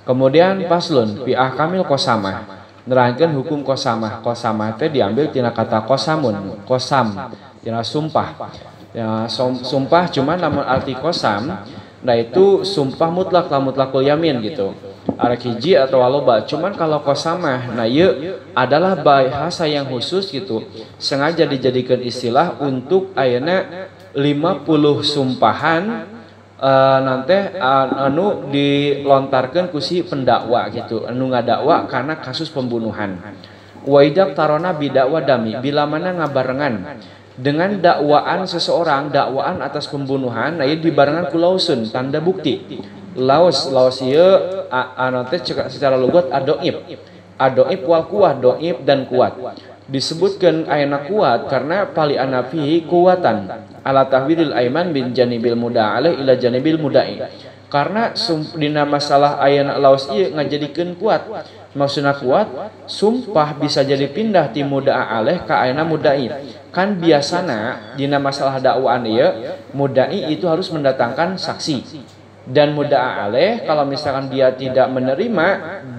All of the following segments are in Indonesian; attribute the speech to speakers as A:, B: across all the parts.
A: Kemudian paslun fi ahkamil qasamah. Nerangkeun hukum qasamah. Qasamah teh diambil tina kata qasamun, qasam, tina sumpah. Ya, sumpah cuman namun arti qasam, nah itu sumpah mutlak lah mutlakul yamin gitu. Arek hiji atau loba. Cuman kalau qasamah, nah ieu adalah bahasa yang khusus gitu. Sengaja dijadikan istilah untuk ayeuna 50 sumpahan nanti anu dilontarkan ku si pendakwa gitu, anu ngadakwa karena kasus pembunuhan. Wa idak tarona bidakwa dami, bila mana ngabarengan dengan dakwaan seseorang, dakwaan atas pembunuhan, nah ieu dibarengan ku lausun, tanda bukti. Laos ieu anu teh secara lugat adoib wal kuwah, doib dan kuat. Disebutkan ayana kuat karena pali anafi kuwatan ala tahwilil aiman bin janibil muda'alih ila janibil muda'i. Karena dina masalah ayana laos ieu ngajadikeun kuat. Maksudna kuat, sumpah bisa jadi pindah ti muda'alih ka ayana muda'i. Kan biasana dina masalah dakwaan ieu muda'i itu harus mendatangkan saksi. Dan muda'alih kalau misalkan dia tidak menerima,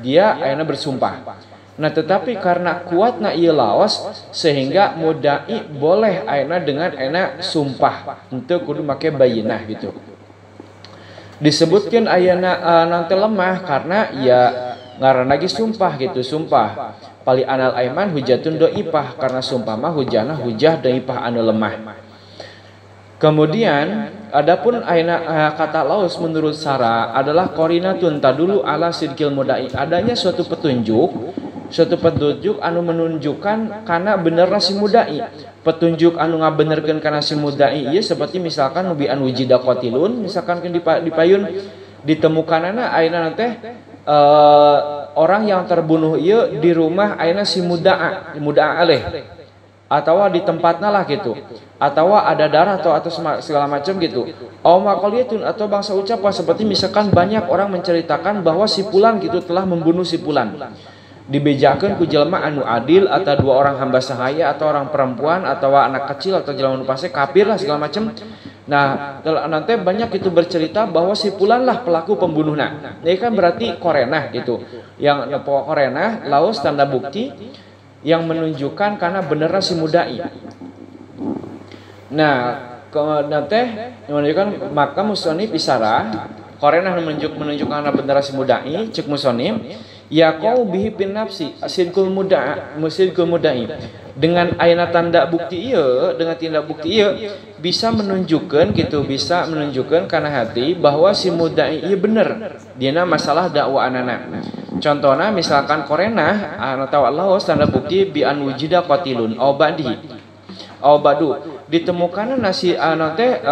A: dia ayana bersumpah. Nah tetapi karena kuatna ieu laos sehingga mudai boleh ayeuna dengan ayeuna sumpah henteu kudu make bayinah gitu. Disebutkeun ayeuna nanti lemah karena ya ngaranna ge sumpah gitu, sumpah. Pali anal aiman hujatun doipah karena sumpah mah hujana hujah doipah anu lemah. Kemudian adapun ayeuna kata laos menurut Sara adalah qarinatun tadulu ala sidqil mudai. Adanya suatu petunjuk anu menunjukkan karena bener si mudai. Petunjuk anu ngabenerkeun kana si mudai ieu seperti misalkan nubi an wujida qatilun, misalkan dipayun ditemukanana ayeuna teh orang yang terbunuh ieu di rumah ayeuna si mudaa alaih atau di tempatna lah gitu, atau ada darah atau segala macam gitu. Maqaliyatun atau bangsa ucapan seperti misalkan banyak orang menceritakan bahwa si fulan gitu telah membunuh si fulan. Dibejakeun ku jelema anu adil atau dua orang hamba sahaya atau orang perempuan atau anak kecil atau jelema nu fase kafir lah segala macam. Nah, nanti banyak itu bercerita bahwa si fulan lah pelaku pembunuhna. Ini kan berarti korenah gitu. Yang korenah laos tanda bukti yang menunjukkan karena beneran si mudai. Nah, nanti menunjukkan maka musonif isara korenah menunjukkan karena beneran si mudai cek musonif. Ya kau bihi bin nafsi sidqul mudai dengan ayana tanda bukti ieu, dengan tindak bukti ieu bisa menunjukkan gitu, bisa menunjukkan kana hati bahwa si mudai ieu bener dina masalah dakwaanana. Contohna misalkan korenah anu tawa laos tanda bukti bi an wujida qatilun aw badu ditemukanana si anu teh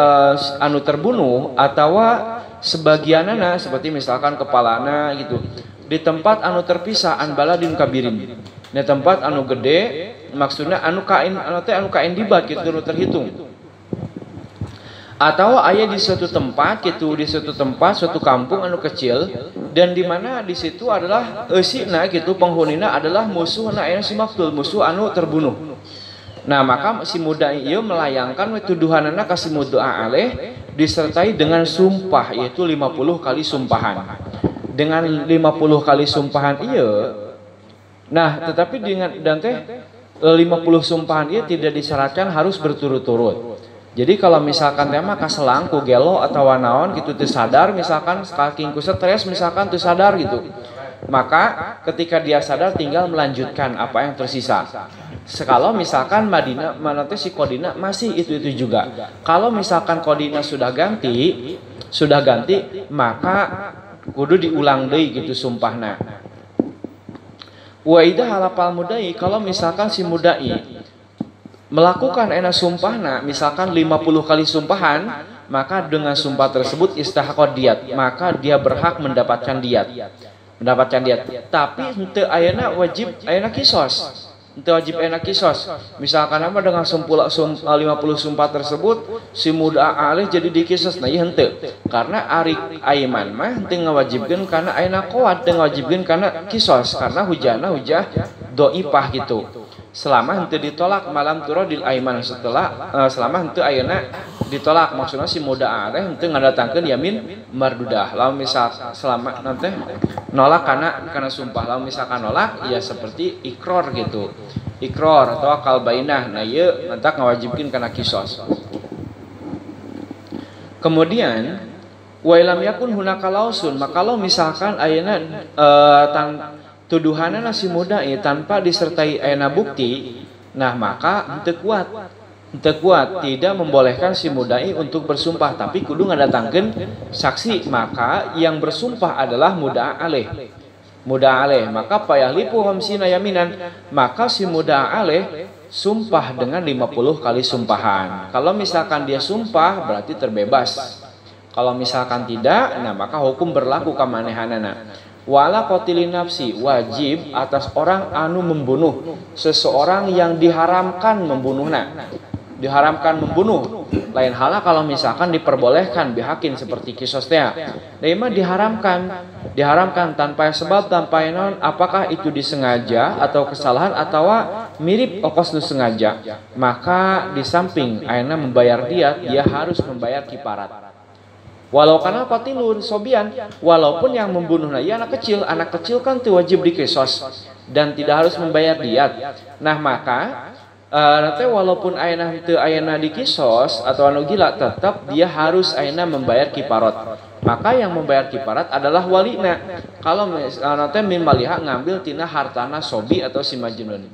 A: anu terbunuh atawa sebagianana seperti misalkan kepalana gitu di tempat anu terpisah an baladin kabirin. Di tempat anu gede maksudnya anu kain dibat gitu terhitung. Atau aya di suatu tempat gitu, di suatu tempat suatu kampung anu kecil dan di mana di situ adalah eusina gitu penghunina adalah musuhna aya si maktul, musuh anu terbunuh. Nah, maka si mudai ieu melayangkan tuduhanana ka si mudda'a alaih disertai dengan sumpah yaitu 50 kali sumpahan. Dengan 50 kali sumpahan iya. Nah, tetapi dengan dan teh 50 sumpahan iya tidak disyaratkan harus berturut-turut. Jadi kalau misalkan tema kaselang ku gelo atau naon gitu teu sadar, misalkan saking ku stres misalkan teu sadar gitu. Maka ketika dia sadar tinggal melanjutkan apa yang tersisa. Kalau misalkan Madinah mana teh si kodina masih itu juga. Kalau misalkan kodina sudah ganti, maka kudu diulang deui gitu sumpahna. Wa idza halapal mudai kalau misalkan si mudai melakukan ena sumpahna misalkan 50 kali sumpahan, maka dengan sumpah tersebut istahaqad diat, maka dia berhak mendapatkan diat. Tapi henteu ayeuna wajib ayeuna kisos. Itu wajib enak kisos. Misalkan apa dengan 50 sumpah tersebut si mudda'a alaih jadi dikisos, nah ieu henteu. Karena ari aiman mah henteu ngawajibkeun karena ayeuna qoat, teu ngawajibkeun karena kisos karena hujah dhaifah gitu. selama henteu ditolak malam turadil aiman setelah selama henteu ayeuna ditolak maksudnya si muda teh henteu ngadatangkeun yamin mardudah. Lamun misal selama nanti nolak karena sumpah, lamun misalkan nolak ya seperti ikror gitu, ikror atau akal bainah, nah ieu mantak ngawajibkeun kana kisos. Kemudian wa ilam yakun hunaka lausun, maka kalau misalkan ayeuna tuduhanna si muda tanpa disertai ayeuna bukti, nah maka henteu kuat tidak membolehkan si mudai untuk bersumpah, tapi kudu ngadatangkeun saksi. Maka yang bersumpah adalah muda aleh, maka payahlipu khamsina yaminan, maka si muda aleh sumpah dengan 50 kali sumpahan. Kalau misalkan dia sumpah berarti terbebas, kalau misalkan tidak, nah maka hukum berlaku kamanehanana. Wala qatilin nafsi, wajib atas orang anu membunuh seseorang yang diharamkan membunuhna. Diharamkan membunuh, lain halnya kalau misalkan diperbolehkan bihakin seperti kisos teh. Nah diharamkan tanpa sebab, tanpa non, apakah itu disengaja atau kesalahan atau mirip okos nu sengaja, maka di samping ayeuna membayar diat, dia harus membayar kiparat. Walau karena qatilun sobian, walaupun yang membunuhnya ya anak kecil kan tuh wajib dikisos dan tidak harus membayar diat. Nah maka nanti walaupun ayeuna dikisos atau anu gila, tetap dia harus ayeuna membayar kiparat. Maka yang membayar kiparat adalah walina. Kalau nanti min maliha ngambil tina hartana sobi atau si majnun.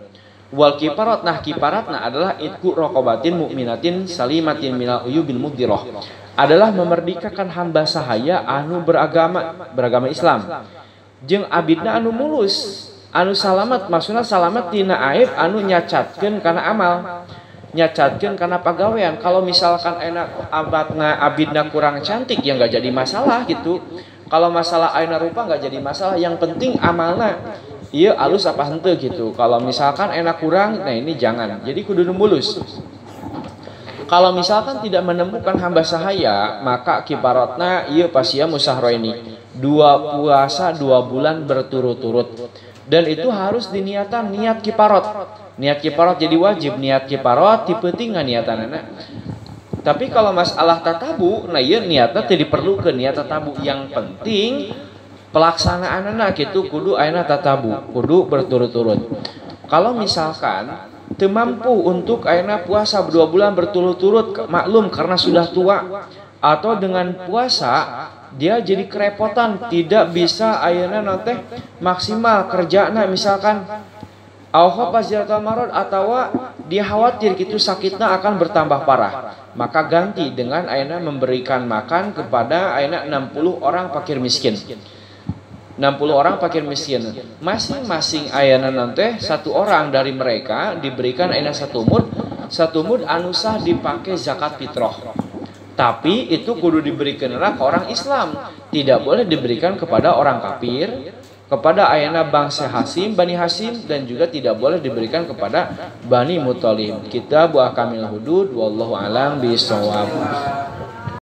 A: Wal kiparat, nah kiparatna adalah itku rokobatin mukminatin salimatin minal uyubil muddirah, adalah memerdekakan hamba sahaya anu beragama Islam jeung abidna anu mulus, anu salamat, maksudnya salamat tina aib anu nyacatkeun kana amal, nyacatkeun kana pagawean. Kalau misalkan enak abidna kurang cantik ya nggak jadi masalah gitu. Kalau masalah aina rupa nggak jadi masalah, yang penting amalna iya alus apa henteu gitu. Kalau misalkan enak kurang, nah ini jangan, jadi kudu mulus. Kalau misalkan tidak menemukan hamba sahaya, maka kiparatna iya pasia musahroini, 2 puasa 2 bulan berturut-turut. Dan itu harus diniatan niat kiparat. Niat kiparat jadi wajib, niat kiparat dipenting niatanana. Tapi kalau masalah tatabu, nah iya niatnya tidak perlu ke niat tatabu. Yang penting pelaksanaanana gitu kudu ayeuna tatabu, kudu berturut-turut. Kalau misalkan teu mampu untuk ayeuna puasa 2 bulan berturut-turut, maklum karena sudah tua, atau dengan puasa dia jadi kerepotan, tidak bisa ayeuna nanti maksimal kerjana, misalkan atau dia khawatir gitu sakitnya akan bertambah parah, maka ganti dengan ayeuna memberikan makan kepada ayeuna 60 orang fakir miskin. 60 orang fakir miskin, masing-masing ayeuna nanti 1 orang dari mereka diberikan ayeuna 1 mud anu sah dipakai zakat fitrah. Tapi itu kudu diberikan ke orang Islam, tidak boleh diberikan kepada orang kafir, kepada ayeuna bangsa Hasim, Bani Hasim, dan juga tidak boleh diberikan kepada Bani Muthalib. Kita buah kamil hudud, wallahu alam bisawab.